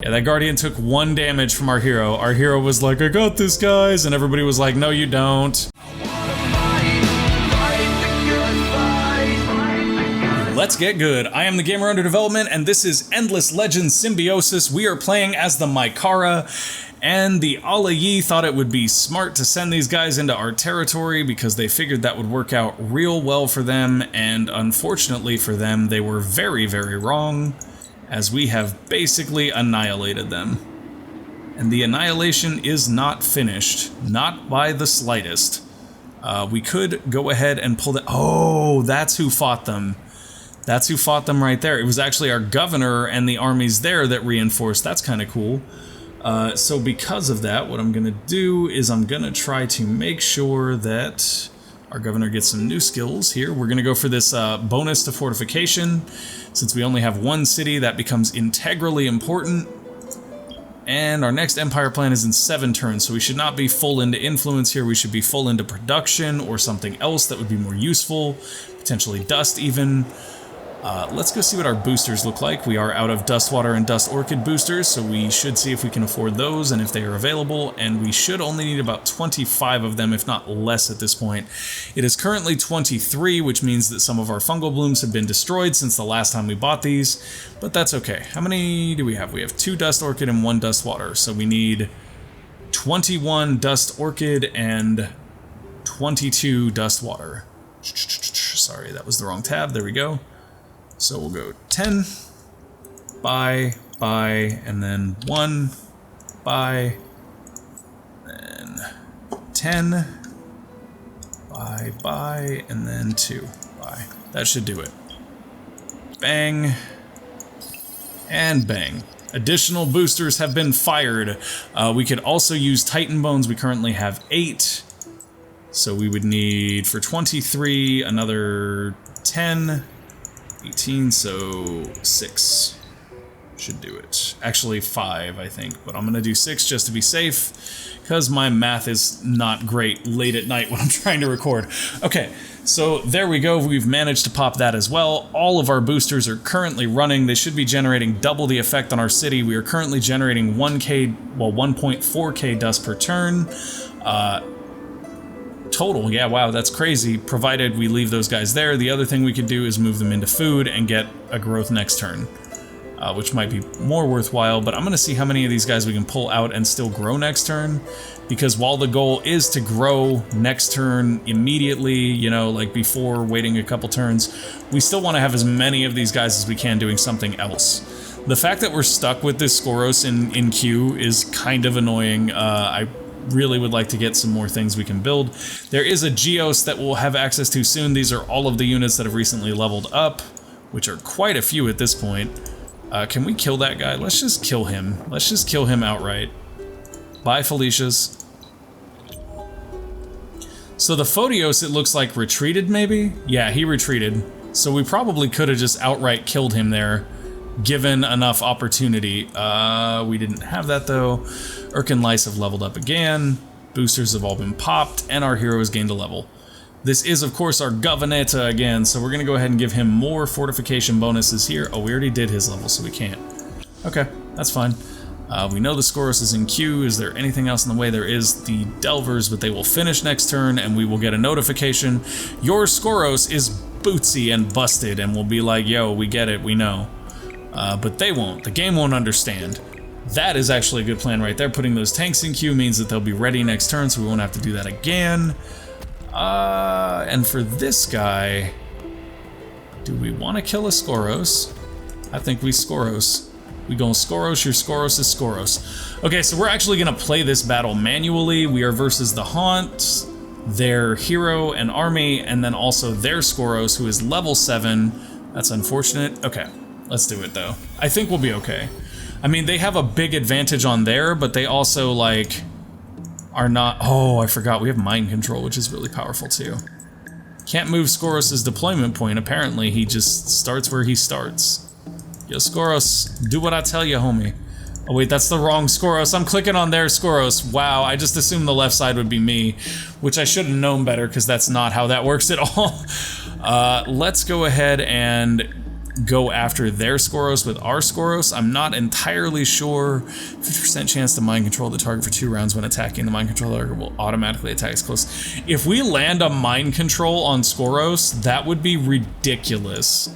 Yeah, that Guardian took 1 damage from our hero. Our hero was like, I got this, guys, and everybody was like, no, you don't. Let's get good. I am the gamer under development, and this is Endless Legends Symbiosis. We are playing as the Mykara, and the Auriga thought it would be smart to send these guys into our territory because they figured that would work out real well for them, and unfortunately for them, they were very, very wrong, as we have basically annihilated them. And the annihilation is not finished, not by the slightest. We could go ahead and pull the... Oh, that's who fought them. That's who fought them right there. It was actually our governor and the armies there that reinforced. That's kind of cool. So because of that, what I'm going to do is I'm going to try to make sure that our governor gets some new skills here. We're going to go for this bonus to fortification. Since we only have 1 city, that becomes integrally important. And our next empire plan is in 7 turns, so we should not be full into influence here. We should be full into production or something else that would be more useful, potentially dust even. Let's go see what our boosters look like. We are out of Dust Water and Dust Orchid boosters, so we should see if we can afford those and if they are available, and we should only need about 25 of them, if not less at this point. It is currently 23, which means that some of our fungal blooms have been destroyed since the last time we bought these, but that's okay. How many do we have? We have 2 Dust Orchid and 1 Dust Water, so we need 21 Dust Orchid and 22 Dust Water. Sorry, that was the wrong tab. There we go. So we'll go 10, buy, and then 1, buy, then 10, buy, and then 2, buy. That should do it. Bang, and bang. Additional boosters have been fired. We could also use Titan Bones. We currently have 8. So we would need, for 23, another 10, 18, so 6 should do it. Actually 5, I think, but I'm gonna do 6 just to be safe, because my math is not great late at night when I'm trying to record. Okay, so there we go. We've managed to pop that as well. All of our boosters are currently running. They should be generating double the effect on our city. We are currently generating 1.4k dust per turn. Total, yeah, wow, that's crazy, provided we leave those guys there. The other thing we could do is move them into food and get a growth next turn, which might be more worthwhile, but I'm going to see how many of these guys we can pull out and still grow next turn, because while the goal is to grow next turn immediately, you know, like before waiting a couple turns, we still want to have as many of these guys as we can doing something else. The fact that we're stuck with this Skoros in queue is kind of annoying. I really would like to get some more things we can build. There is a Geos that we'll have access to soon. These are all of the units that have recently leveled up, which are quite a few at this point. Can we kill that guy? Let's just kill him. Let's just kill him outright. Bye, Felicia's. So the Photios, it looks like, retreated maybe? Yeah, he retreated. So we probably could have just outright killed him there, given enough opportunity. We didn't have that though. Urkan lice have leveled up again. Boosters have all been popped, and our hero has gained a level. This is, of course, our Governeta again, so we're gonna go ahead and give him more fortification bonuses here. Oh, we already did his level, so we can't. Okay, that's fine. We know the Skoros is in queue. Is there anything else in the way? There is the Delvers, but they will finish next turn, and we will get a notification. Your Skoros is bootsy and busted, and we'll be like, yo, we get it, we know. But they won't. The game won't understand. That is actually a good plan right there. Putting those tanks in queue means that they'll be ready next turn, so we won't have to do that again. And for this guy, do we want to kill a Skoros? I think we Skoros. We going Skoros, your Skoros is Skoros. Okay, so we're actually going to play this battle manually. We are versus the Haunt, their hero and army, and then also their Skoros, who is level 7. That's unfortunate. Okay. Let's do it though. I think we'll be okay. I mean, they have a big advantage on there, but they also, like, are not... Oh, I forgot. We have mind control, which is really powerful too. Can't move Skoros' deployment point, apparently. He just starts where he starts. Yo, Skoros, do what I tell you, homie. Oh wait, that's the wrong Skoros. I'm clicking on their Skoros. Wow, I just assumed the left side would be me, which I should have known better, because that's not how that works at all. Let's go ahead and go after their Skoros with our Skoros. I'm not entirely sure. 50% chance to mind control the target for 2 rounds when attacking. The mind control target will automatically attack as close. If we land a mind control on Skoros, that would be ridiculous.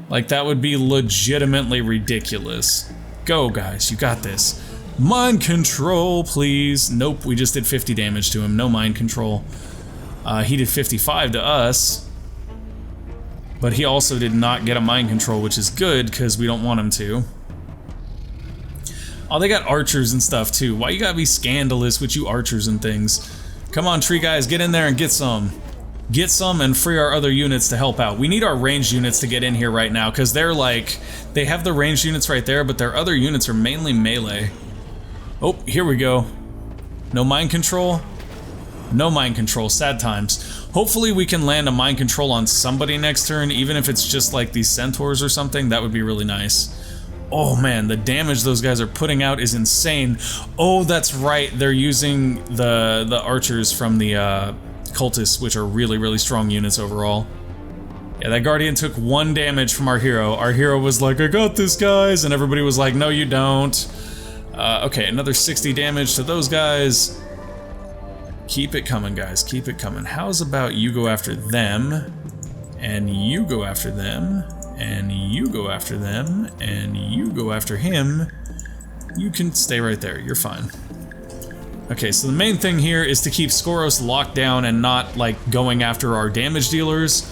Like, that would be legitimately ridiculous. Go, guys, you got this. Mind control, please. Nope, we just did 50 damage to him. No mind control. He did 55 to us. But he also did not get a mind control, which is good, because we don't want him to. Oh, they got archers and stuff, too. Why you gotta be scandalous with you archers and things? Come on, tree guys, get in there and get some. Get some and free our other units to help out. We need our ranged units to get in here right now, because they're like... They have the ranged units right there, but their other units are mainly melee. Oh, here we go. No mind control? No mind control, sad times. Hopefully we can land a mind control on somebody next turn, even if it's just like these centaurs or something. That would be really nice. Oh man, the damage those guys are putting out is insane. Oh, that's right, they're using the archers from the cultists, which are really, really strong units overall. Yeah, that guardian took 1 damage from our hero. Our hero was like, I got this, guys, and everybody was like, no you don't. Okay, another 60 damage to those guys. Keep it coming, guys. Keep it coming. How's about you go after them, and you go after them, and you go after them, and you go after him. You can stay right there. You're fine. Okay, so the main thing here is to keep Skoros locked down and not, like, going after our damage dealers,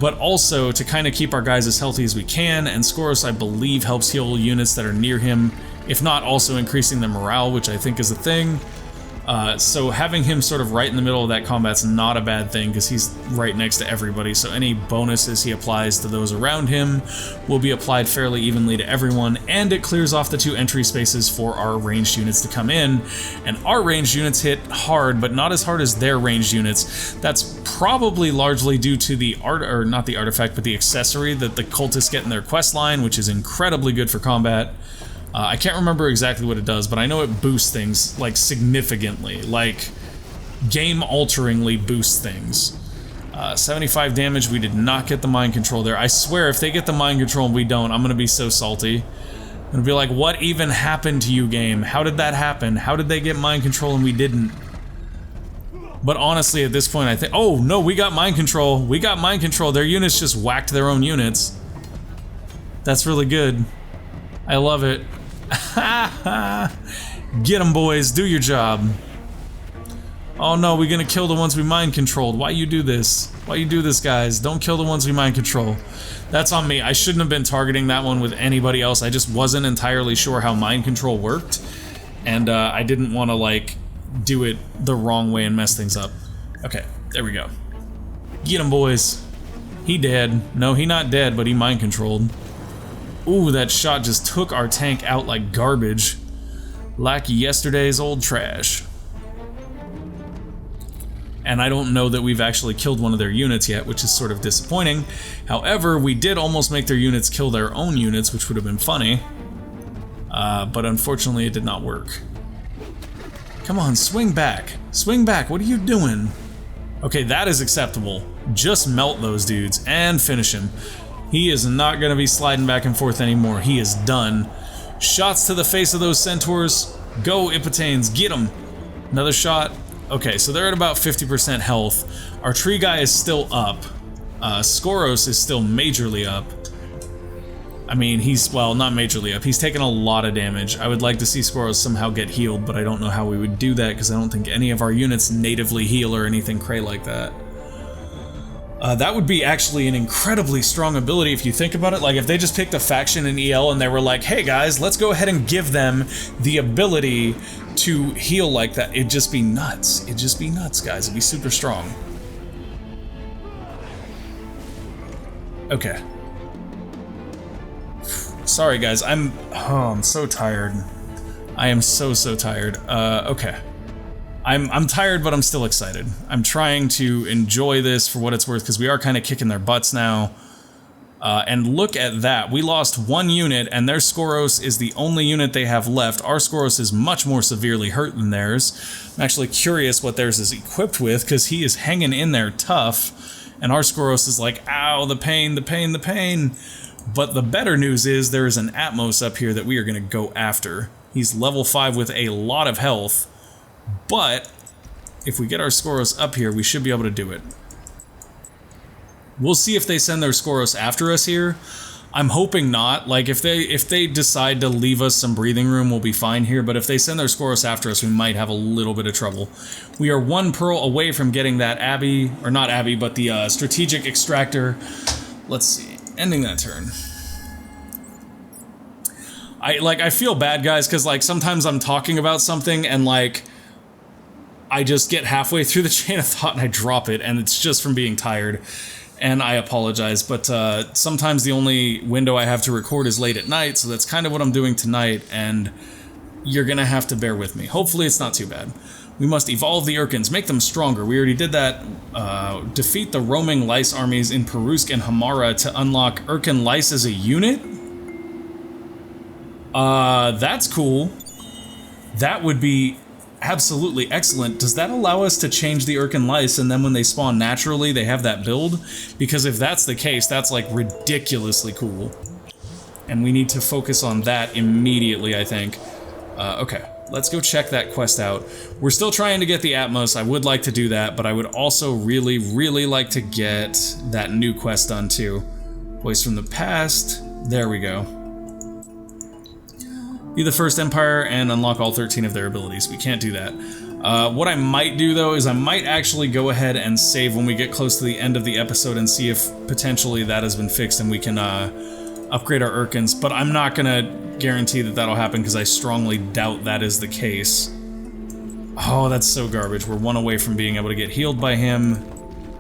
but also to kind of keep our guys as healthy as we can, and Skoros, I believe, helps heal units that are near him, if not also increasing their morale, which I think is a thing. So having him sort of right in the middle of that combat's not a bad thing, because he's right next to everybody, so any bonuses he applies to those around him will be applied fairly evenly to everyone, and it clears off the 2 entry spaces for our ranged units to come in, and our ranged units hit hard, but not as hard as their ranged units. That's probably largely due to the not the artifact, but the accessory that the cultists get in their quest line, which is incredibly good for combat. I can't remember exactly what it does, but I know it boosts things, like, significantly. Like, game-alteringly boosts things. 75 damage, we did not get the mind control there. I swear, if they get the mind control and we don't, I'm gonna be so salty. I'm gonna be like, what even happened to you, game? How did that happen? How did they get mind control and we didn't? But honestly, at this point, I think... Oh, no, we got mind control. We got mind control. Their units just whacked their own units. That's really good. I love it. Get them, boys. Do your job. Oh no, we're gonna kill the ones we mind controlled. Why you do this? Why you do this, guys? Don't kill the ones we mind control. That's on me. I shouldn't have been targeting that one with anybody else. I just wasn't entirely sure how mind control worked. And I didn't want to, like, do it the wrong way and mess things up. Okay, there we go. Get him, boys. He dead. No, he not dead, but he mind controlled. Ooh, that shot just took our tank out like garbage. Like yesterday's old trash. And I don't know that we've actually killed one of their units yet, which is sort of disappointing. However, we did almost make their units kill their own units, which would have been funny. But unfortunately it did not work. Come on, swing back. Swing back, what are you doing? Okay, that is acceptable. Just melt those dudes and finish him. He is not going to be sliding back and forth anymore. He is done. Shots to the face of those centaurs. Go, Ipitanes, get them. Another shot. Okay, so they're at about 50% health. Our tree guy is still up. Skoros is still majorly up. I mean, he's, well, not majorly up. He's taken a lot of damage. I would like to see Skoros somehow get healed, but I don't know how we would do that, because I don't think any of our units natively heal or anything cray like that. That would be actually an incredibly strong ability if you think about it. Like, if they just picked a faction in EL and they were like, hey guys, let's go ahead and give them the ability to heal like that. It'd just be nuts. It'd just be nuts, guys. It'd be super strong. Okay. Sorry, guys. I'm so tired. I am so tired. Okay. I'm tired, but I'm still excited. I'm trying to enjoy this for what it's worth, because we are kind of kicking their butts now. And look at that. We lost 1 unit, and their Skoros is the only unit they have left. Our Skoros is much more severely hurt than theirs. I'm actually curious what theirs is equipped with, because he is hanging in there tough. And our Skoros is like, ow, the pain, the pain, the pain. But the better news is there is an Atmos up here that we are going to go after. He's level 5 with a lot of health, but if we get our Skoros up here, we should be able to do it. We'll see if they send their Skoros after us here. I'm hoping not. Like, if they decide to leave us some breathing room, we'll be fine here. But if they send their Skoros after us, we might have a little bit of trouble. We are 1 pearl away from getting that Abbey, or not Abbey, but the strategic extractor. Let's see. Ending that turn. I feel bad, guys, because, like, sometimes I'm talking about something and, like, I just get halfway through the chain of thought and I drop it, and it's just from being tired. And I apologize, but sometimes the only window I have to record is late at night, so that's kind of what I'm doing tonight, and you're gonna have to bear with me. Hopefully it's not too bad. We must evolve the Urkans, make them stronger. We already did that. Defeat the roaming lice armies in Perusk and Hamara to unlock Urkan lice as a unit? That's cool. That would be absolutely excellent. Does that allow us to change the Urkan lice and then when they spawn naturally they have that build? Because if that's the case, that's like ridiculously cool. And we need to focus on that immediately, I think. Okay, let's go check that quest out. We're still trying to get the Atmos. I would like to do that, but I would also really, really like to get that new quest done too. Voice from the past. There we go. Be the first Empire and unlock all 13 of their abilities. We can't do that. What I might do, though, is I might actually go ahead and save when we get close to the end of the episode and see if potentially that has been fixed and we can upgrade our Urkans. But I'm not going to guarantee that that'll happen because I strongly doubt that is the case. Oh, that's so garbage. We're 1 away from being able to get healed by him.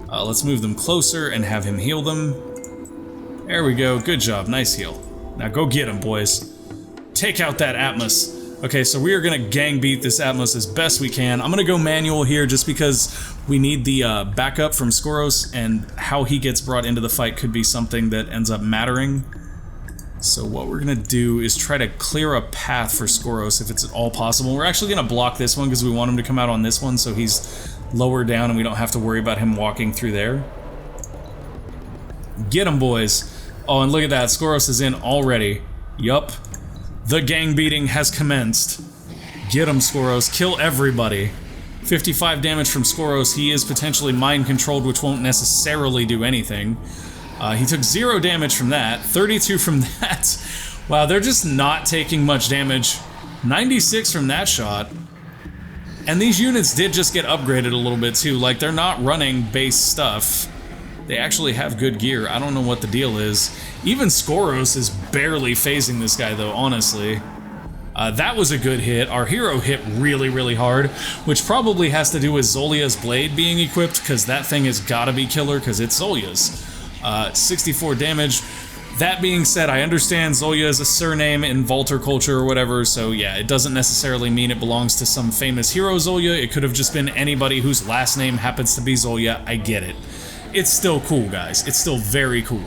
Let's move them closer and have him heal them. There we go. Good job. Nice heal. Now go get him, boys. Take out that Atmos. Okay, so we are gonna gang beat this Atmos as best we can. I'm gonna go manual here just because we need the backup from Skoros, and how he gets brought into the fight could be something that ends up mattering. So what we're gonna do is try to clear a path for Skoros if it's at all possible. We're actually gonna block this one because we want him to come out on this one so he's lower down and we don't have to worry about him walking through there. Get him, boys. Oh, and look at that, Skoros is in already. Yup. The gang beating has commenced. Get him, Skoros. Kill everybody. 55 damage from Skoros. He is potentially mind-controlled, which won't necessarily do anything. He took 0 damage from that. 32 from that. Wow, they're just not taking much damage. 96 from that shot. And these units did just get upgraded a little bit, too. Like, they're not running base stuff. They actually have good gear. I don't know what the deal is. Even Skoros is barely phasing this guy, though, honestly. That was a good hit. Our hero hit really, really hard, which probably has to do with Zolia's blade being equipped, because that thing has gotta be killer, because it's Zolia's. 64 damage. That being said, I understand Zolia is a surname in Vaulter culture or whatever, so yeah, it doesn't necessarily mean it belongs to some famous hero Zolia. It could have just been anybody whose last name happens to be Zolia. I get it. It's still cool, guys. It's still very cool.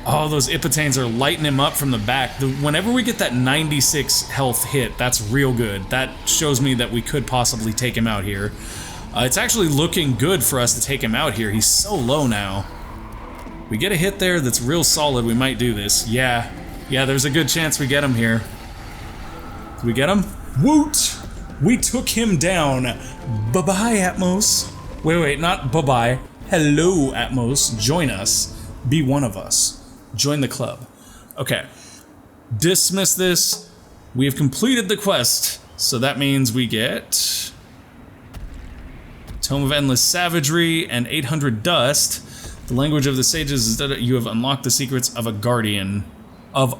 Oh, those Ipitanes are lighting him up from the back. Whenever we get that 96 health hit, that's real good. That shows me that we could possibly take him out here. It's actually looking good for us to take him out here. He's so low now. We get a hit there that's real solid, we might do this. Yeah, there's a good chance we get him here. Did we get him? Woot! We took him down. Bye-bye, Atmos. Wait, not bye-bye. Hello, Atmos. Join us. Be one of us. Join the club. Okay. Dismiss this. We have completed the quest, so that means we get Tome of Endless Savagery and 800 Dust. The language of the sages is that you have unlocked the secrets of a guardian. Okay,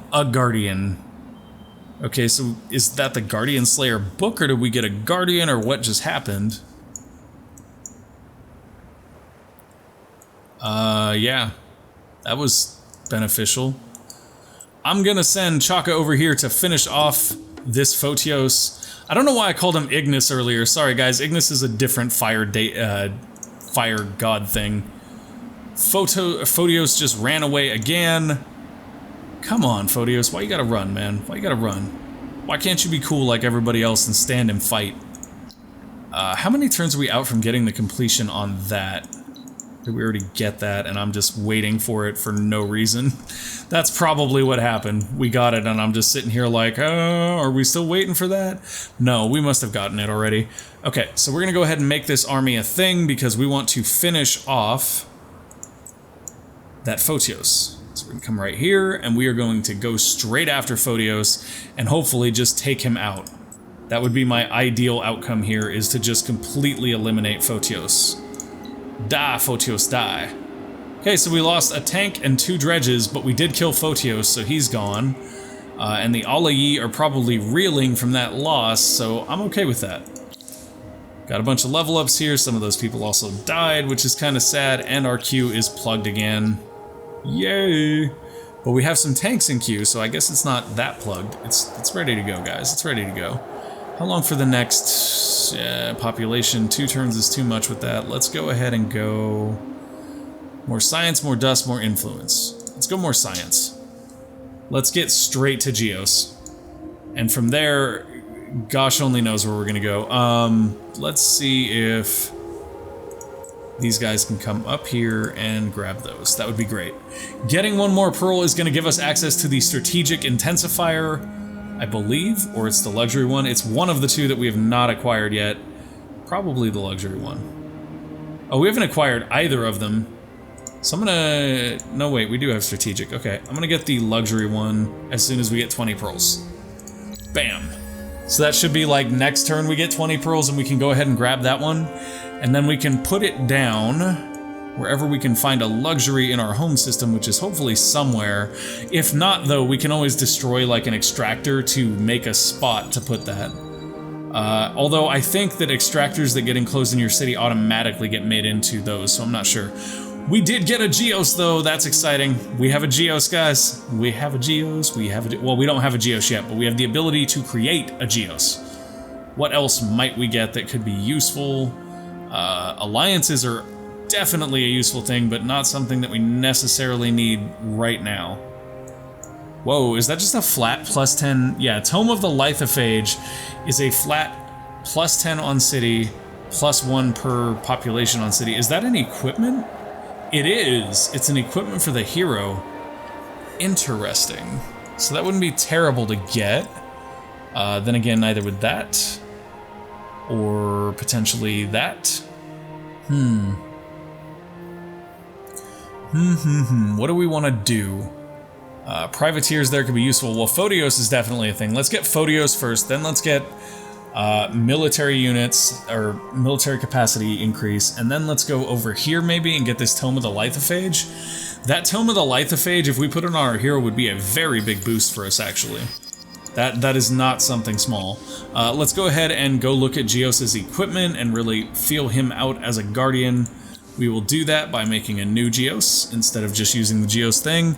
so is that the Guardian Slayer book, or did we get a guardian, or what just happened? Yeah. That was beneficial. I'm gonna send Chaka over here to finish off this Photios. I don't know why I called him Ignis earlier. Sorry, guys. Ignis is a different fire god thing. Photios just ran away again. Come on, Photios. Why you gotta run, man? Why you gotta run? Why can't you be cool like everybody else and stand and fight? How many turns are we out from getting the completion on that? Did we already get that and I'm just waiting for it for no reason? That's probably what happened. We got it and I'm just sitting here like, oh, are we still waiting for that? No, we must have gotten it already. Okay, so we're gonna go ahead and make this army a thing because we want to finish off that Photios. So we can come right here and we are going to go straight after Photios and hopefully just take him out. That would be my ideal outcome here, is to just completely eliminate Photios. Die, Photios, die. Okay, so we lost a tank and 2 dredges, but we did kill Photios, so he's gone. And the Alayi are probably reeling from that loss, so I'm okay with that. Got a bunch of level ups here, some of those people also died, which is kind of sad, and our queue is plugged again. Yay! But we have some tanks in queue, so I guess it's not that plugged. It's ready to go, guys. It's ready to go. How long for the next population? 2 turns is too much with that. Let's go ahead and go... more science, more dust, more influence. Let's go more science. Let's get straight to Geos. And from there, gosh only knows where we're gonna go. Let's see if these guys can come up here and grab those. That would be great. Getting 1 more pearl is gonna give us access to the strategic intensifier, I believe, or it's the luxury one. It's one of the 2 that we have not acquired yet. Probably the luxury one. Oh, we haven't acquired either of them. So I'm gonna... no, wait, we do have strategic. Okay, I'm gonna get the luxury one as soon as we get 20 pearls. Bam. So that should be like next turn we get 20 pearls and we can go ahead and grab that one. And then we can put it down wherever we can find a luxury in our home system, which is hopefully somewhere. If not, though, we can always destroy like an extractor to make a spot to put that. Although I think that extractors that get enclosed in your city automatically get made into those, so I'm not sure. We did get a Geos, though. That's exciting. We have a Geos, guys. We have a Geos. We have a... well, we don't have a Geos yet, but we have the ability to create a Geos. What else might we get that could be useful? Alliances are definitely a useful thing, but not something that we necessarily need right now. Whoa, is that just a flat plus 10? Yeah, Tome of the Lithophage is a flat plus 10 on city, plus 1 per population on city. Is that an equipment? It is. It's an equipment for the hero. Interesting. So that wouldn't be terrible to get. Then again, neither would that. Or potentially that. What do we want to do? Privateers there could be useful. Well, Photios is definitely a thing. Let's get Photios first, then let's get military units, or military capacity increase, and then let's go over here maybe and get this Tome of the Lithophage. That Tome of the Lithophage, if we put it on our hero, would be a very big boost for us, actually. That is not something small. Let's go ahead and go look at Geos' equipment and really feel him out as a guardian. We will do that by making a new Geos instead of just using the Geos thing.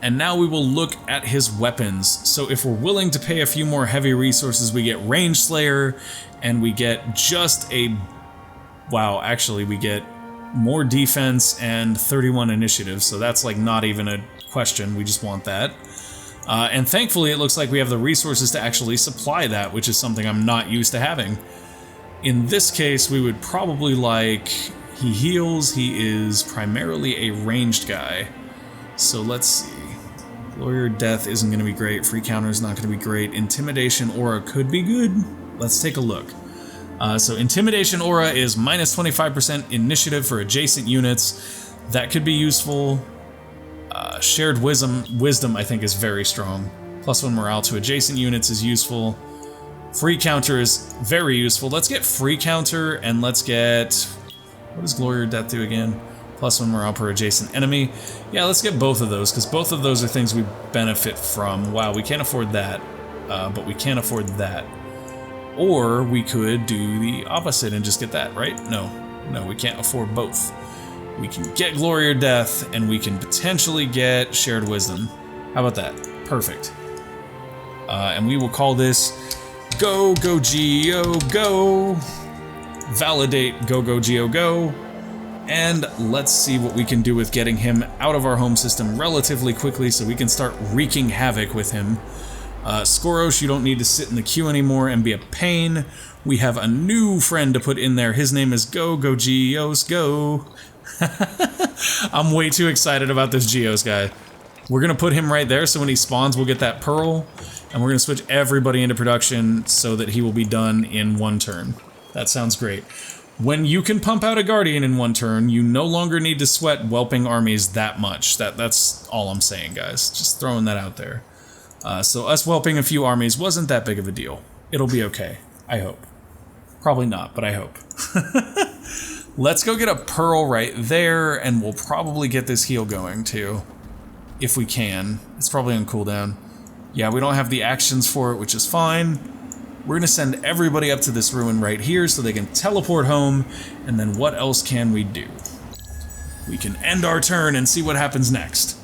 And now we will look at his weapons. So if we're willing to pay a few more heavy resources, we get Range Slayer, and we get just a... wow, actually we get more defense and 31 initiative, so that's like not even a question, we just want that. And thankfully it looks like we have the resources to actually supply that, which is something I'm not used to having. In this case, we would probably like... he heals, he is primarily a ranged guy. So let's see. Lawyer Death isn't going to be great. Free counter is not going to be great. Intimidation Aura could be good. Let's take a look. So Intimidation Aura is minus 25% initiative for adjacent units. That could be useful. Shared Wisdom I think is very strong. Plus 1 morale to adjacent units is useful. Free counter is very useful. Let's get free counter and let's get... what does Glory or Death do again? Plus 1 morale per adjacent enemy. Yeah, let's get both of those, because both of those are things we benefit from. Wow, we can't afford that, but we can't afford that. Or we could do the opposite and just get that, right? No, we can't afford both. We can get Glory or Death, and we can potentially get Shared Wisdom. How about that? Perfect. And we will call this Go, Go, Geo, Go. Validate Go, Go, Geo, Go. And let's see what we can do with getting him out of our home system relatively quickly so we can start wreaking havoc with him. Skoros, you don't need to sit in the queue anymore and be a pain. We have a new friend to put in there. His name is Go, Go, Geos, Go. I'm way too excited about this Geos guy. We're gonna put him right there so when he spawns we'll get that pearl, and we're gonna switch everybody into production so that he will be done in 1 turn. That sounds great. When you can pump out a Guardian in 1 turn, you no longer need to sweat whelping armies that much. That's all I'm saying, guys. Just throwing that out there. So us whelping a few armies wasn't that big of a deal. It'll be okay, I hope. Probably not, but I hope. Let's go get a pearl right there, and we'll probably get this heal going too. If we can. It's probably on cooldown. Yeah, we don't have the actions for it, which is fine. We're gonna send everybody up to this ruin right here so they can teleport home, and then what else can we do? We can end our turn and see what happens next.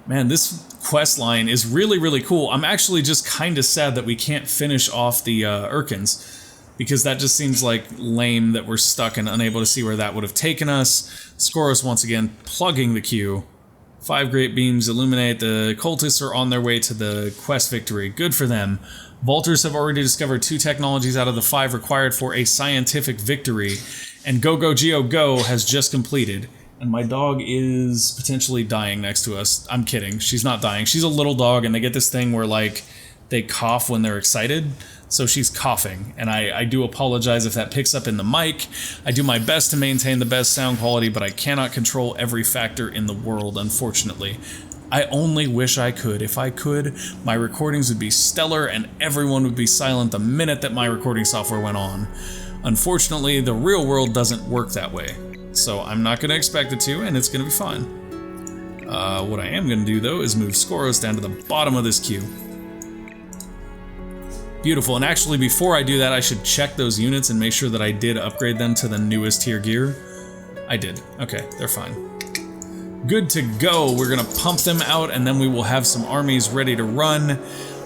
Man, this quest line is really, really cool. I'm actually just kind of sad that we can't finish off the Urkans, because that just seems like lame that we're stuck and unable to see where that would have taken us. Skoros once again plugging the queue. 5 great beams illuminate. The cultists are on their way to the quest victory. Good for them. Vaulters have already discovered 2 technologies out of the 5 required for a scientific victory, and Go Go Geo Go has just completed. And my dog is potentially dying next to us. I'm kidding. She's not dying. She's a little dog, and they get this thing where, like, they cough when they're excited. So she's coughing, and I do apologize if that picks up in the mic. I do my best to maintain the best sound quality, but I cannot control every factor in the world, unfortunately. I only wish I could. If I could, my recordings would be stellar, and everyone would be silent the minute that my recording software went on. Unfortunately, the real world doesn't work that way. So I'm not going to expect it to, and it's going to be fine. What I am going to do, though, is move Skoros down to the bottom of this queue. Beautiful, and actually before I do that, I should check those units and make sure that I did upgrade them to the newest tier gear. I did. Okay, they're fine. Good to go. We're going to pump them out, and then we will have some armies ready to run.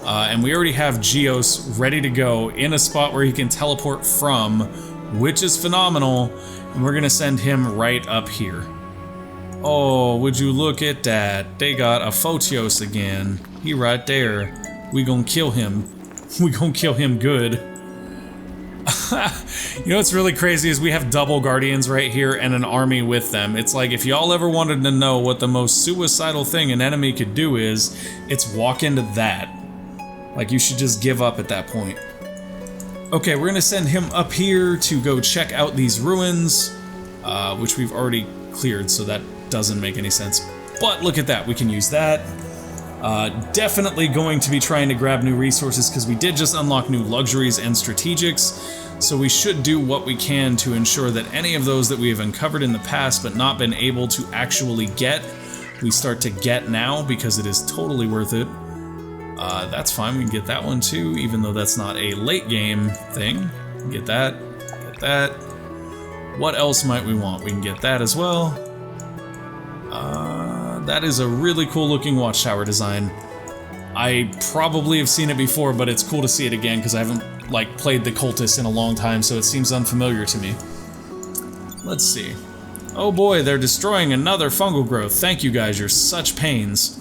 And we already have Geos ready to go in a spot where he can teleport from, which is phenomenal. And we're going to send him right up here. Oh, would you look at that? They got a Photios again. He right there. We gonna kill him. We gonna kill him good. You know what's really crazy is we have double Guardians right here and an army with them. It's like if y'all ever wanted to know what the most suicidal thing an enemy could do is, it's walk into that. Like you should just give up at that point. Okay, we're gonna send him up here to go check out these ruins, which we've already cleared, so that doesn't make any sense. But look at that, we can use that. Definitely going to be trying to grab new resources because we did just unlock new luxuries and strategics, so we should do what we can to ensure that any of those that we have uncovered in the past but not been able to actually get, we start to get now because it is totally worth it. That's fine, we can get that one too, even though that's not a late game thing. Get that, get that. What else might we want? We can get that as well. That is a really cool looking watchtower design. I probably have seen it before, but it's cool to see it again because I haven't like played the cultists in a long time, so it seems unfamiliar to me. Let's see. Oh boy, they're destroying another fungal growth. Thank you guys, you're such pains.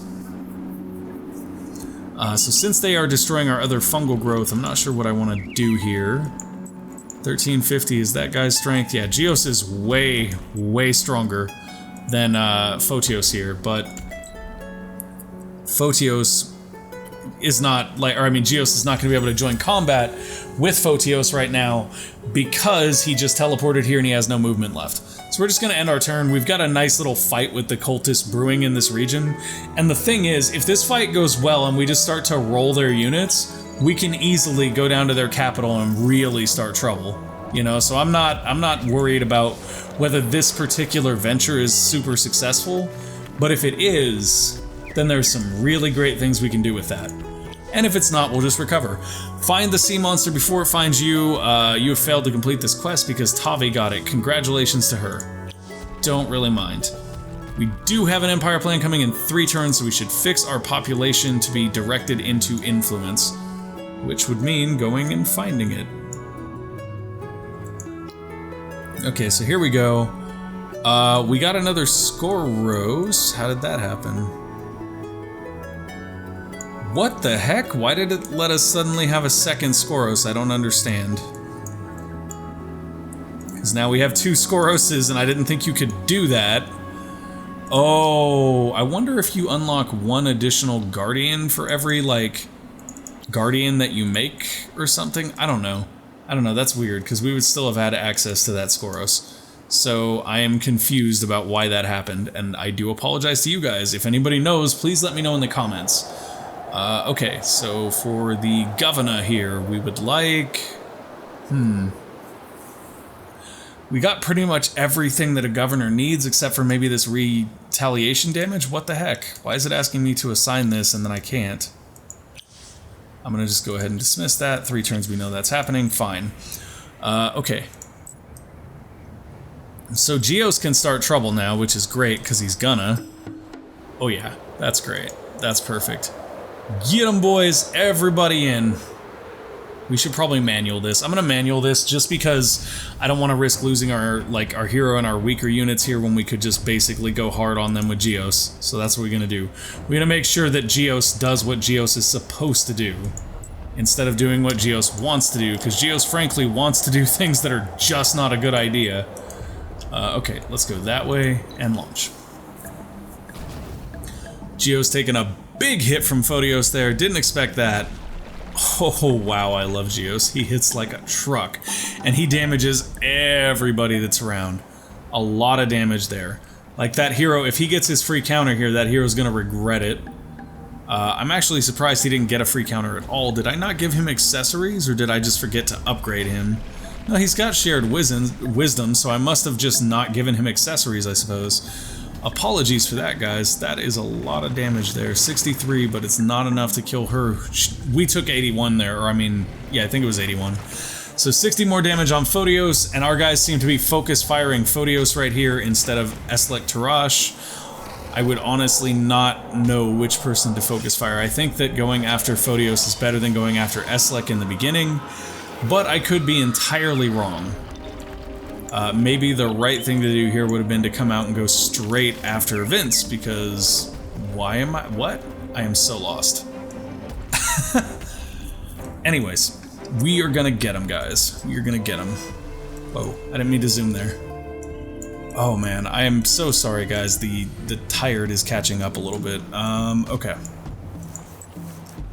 So since they are destroying our other fungal growth, I'm not sure what I want to do here. 1350 is that guy's strength. Yeah, Geos is way, way stronger than Photios here, but Photios is not like, or I mean, Geos is not going to be able to join combat with Photios right now because he just teleported here and he has no movement left. So we're just going to end our turn. We've got a nice little fight with the cultists brewing in this region, and the thing is, if this fight goes well and we just start to roll their units, we can easily go down to their capital and really start trouble. You know, so I'm not worried about whether this particular venture is super successful, but if it is, then there's some really great things we can do with that. And if it's not, we'll just recover. Find the sea monster before it finds you. You have failed to complete this quest because Tavi got it. Congratulations to her. Don't really mind. We do have an empire plan coming in 3 turns, so we should fix our population to be directed into influence, which would mean going and finding it. Okay, so here we go. We got another Skoros. How did that happen? What the heck? Why did it let us suddenly have a second Skoros? I don't understand. Because now we have 2 Skoroses, and I didn't think you could do that. Oh, I wonder if you unlock 1 additional Guardian for every, like, Guardian that you make or something? I don't know. I don't know, that's weird, because we would still have had access to that Skoros. So I am confused about why that happened, and I do apologize to you guys. If anybody knows, please let me know in the comments. Okay, so for the governor here, we would like... We got pretty much everything that a governor needs, except for maybe this retaliation damage? What the heck? Why is it asking me to assign this and then I can't? I'm gonna just go ahead and dismiss that. 3 turns we know that's happening, fine. Okay. So Geos can start trouble now, which is great, because he's gonna. Oh yeah, that's great. That's perfect. Get 'em, boys! Everybody in. We should probably manual this. I'm gonna manual this just because I don't want to risk losing our hero and our weaker units here when we could just basically go hard on them with Geos. So that's what we're gonna do. We're gonna make sure that Geos does what Geos is supposed to do, instead of doing what Geos wants to do, because Geos frankly wants to do things that are just not a good idea. Okay, let's go that way and launch. Geos taking a big hit from Photios there, didn't expect that. Oh wow, I love Geos. He hits like a truck, and he damages everybody that's around. A lot of damage there. Like that hero, if he gets his free counter here, that hero's gonna regret it. I'm actually surprised he didn't get a free counter at all. Did I not give him accessories, or did I just forget to upgrade him? No, he's got shared wisdom, so I must have just not given him accessories, I suppose. Apologies for that, guys. That is a lot of damage there. 63, but it's not enough to kill her. We took 81 there, or I mean, yeah, I think it was 81. So 60 more damage on Photios, and our guys seem to be focus firing Photios right here instead of Eslek Tarash. I would honestly not know which person to focus fire. I think that going after Photios is better than going after Eslek in the beginning, but I could be entirely wrong. Maybe the right thing to do here would have been to come out and go straight after Vince, because why am I... what? I am so lost. Anyways, we are gonna get him, guys. We are gonna get him. Whoa, I didn't mean to zoom there. Oh man, I am so sorry, guys. The tired is catching up a little bit. Okay.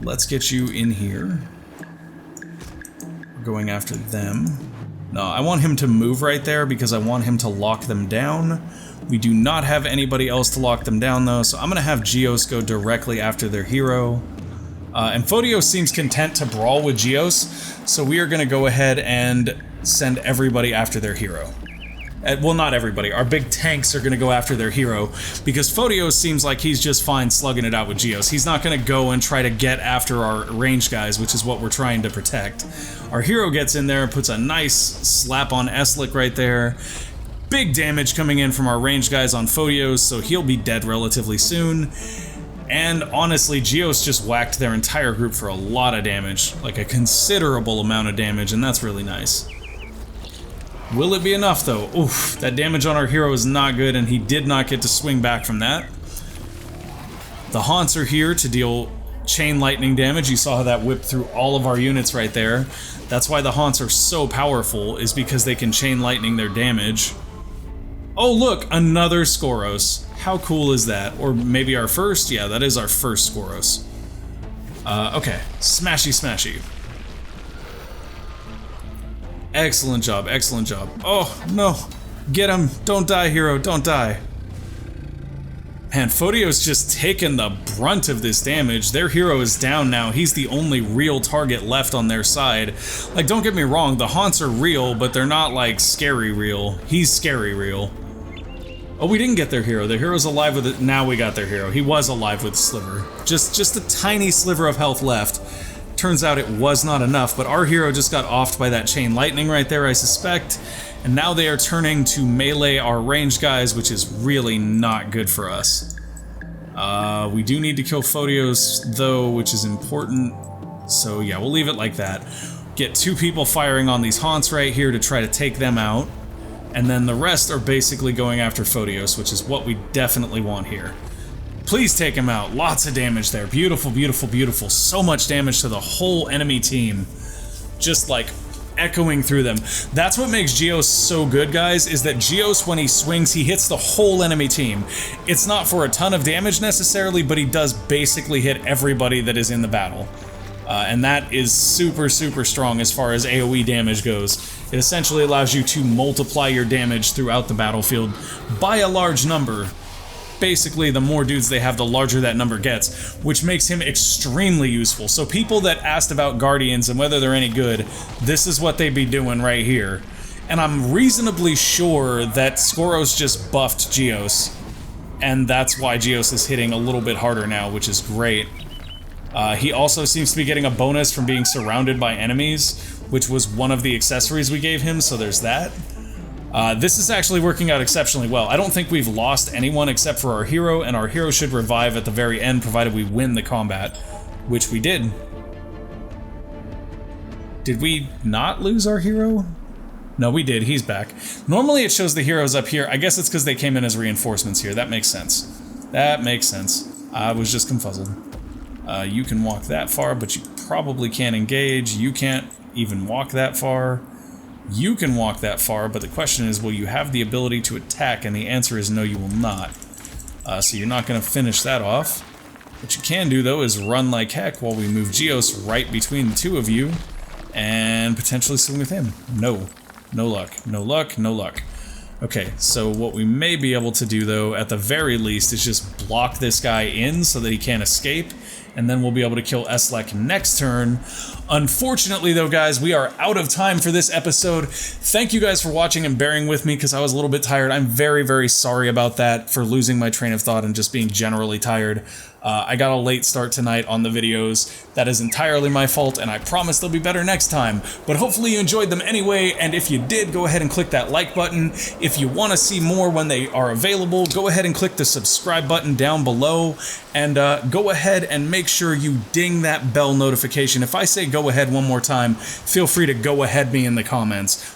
Let's get you in here. We're going after them. No, I want him to move right there because I want him to lock them down. We do not have anybody else to lock them down though, so I'm gonna have Geos go directly after their hero. And Photios seems content to brawl with Geos, so we are gonna go ahead and send everybody after their hero. Well, not everybody. Our big tanks are going to go after their hero, because Photios seems like he's just fine slugging it out with Geos. He's not going to go and try to get after our ranged guys, which is what we're trying to protect. Our hero gets in there and puts a nice slap on Eslek right there. Big damage coming in from our ranged guys on Photios, so he'll be dead relatively soon. And honestly, Geos just whacked their entire group for a lot of damage, like a considerable amount of damage, and that's really nice. Will it be enough, though? Oof, that damage on our hero is not good, and he did not get to swing back from that. The Haunts are here to deal chain lightning damage. You saw how that whipped through all of our units right there. That's why the Haunts are so powerful, is because they can chain lightning their damage. Oh look, another Skoros. How cool is that? Or maybe our first? Yeah, that is our first Skoros. Okay, smashy smashy. Excellent job, excellent job. Oh, no. Get him. Don't die, hero. Don't die. Man, Photios just taken the brunt of this damage. Their hero is down now. He's the only real target left on their side. Like, don't get me wrong, the Haunts are real, but they're not, like, scary real. He's scary real. Oh, we didn't get their hero. Their hero's alive with it. Now we got their hero. He was alive with Sliver. Just a tiny sliver of health left. Turns out it was not enough, but our hero just got offed by that chain lightning right there, I suspect. And now they are turning to melee our ranged guys, which is really not good for us. We do need to kill Photios, though, which is important. So yeah, we'll leave it like that. Get 2 people firing on these Haunts right here to try to take them out. And then the rest are basically going after Photios, which is what we definitely want here. Please take him out. Lots of damage there. Beautiful, beautiful, beautiful. So much damage to the whole enemy team. Just like echoing through them. That's what makes Geos so good, guys, is that Geos, when he swings, he hits the whole enemy team. It's not for a ton of damage necessarily, but he does basically hit everybody that is in the battle. And that is super, super strong as far as AoE damage goes. It essentially allows you to multiply your damage throughout the battlefield by a large number. Basically, the more dudes they have, the larger that number gets, which makes him extremely useful. So people that asked about Guardians and whether they're any good, this is what they'd be doing right here. And I'm reasonably sure that Skoros just buffed Geos, and that's why Geos is hitting a little bit harder now, which is great. He also seems to be getting a bonus from being surrounded by enemies, which was one of the accessories we gave him, so there's that. This is actually working out exceptionally well. I don't think we've lost anyone except for our hero, and our hero should revive at the very end, provided we win the combat, which we did. Did we not lose our hero? No, we did. He's back. Normally it shows the heroes up here. I guess it's because they came in as reinforcements here. That makes sense. That makes sense. I was just confuzzled. You can walk that far, but you probably can't engage. You can't even walk that far. You can walk that far, but the question is, will you have the ability to attack? And the answer is no, you will not. So you're not going to finish that off. What you can do, though, is run like heck while we move Geos right between the two of you and potentially swing with him. No. No luck. No luck. No luck. Okay, so what we may be able to do, though, at the very least, is just block this guy in so that he can't escape, and then we'll be able to kill Eslek next turn. Unfortunately, though, guys, we are out of time for this episode. Thank you guys for watching and bearing with me because I was a little bit tired. I'm very, very sorry about that, for losing my train of thought and just being generally tired. I got a late start tonight on the videos. That is entirely my fault, and I promise they'll be better next time. But hopefully you enjoyed them anyway, and if you did, go ahead and click that like button. If you want to see more when they are available, go ahead and click the subscribe button down below, and go ahead and make sure you ding that bell notification. If I say go ahead one more time, feel free to go ahead me in the comments.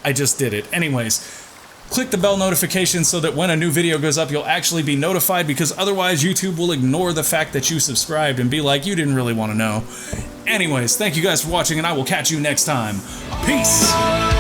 I just did it. Anyways, click the bell notification so that when a new video goes up, you'll actually be notified, because otherwise YouTube will ignore the fact that you subscribed and be like, you didn't really want to know. Anyways, thank you guys for watching, and I will catch you next time. Peace!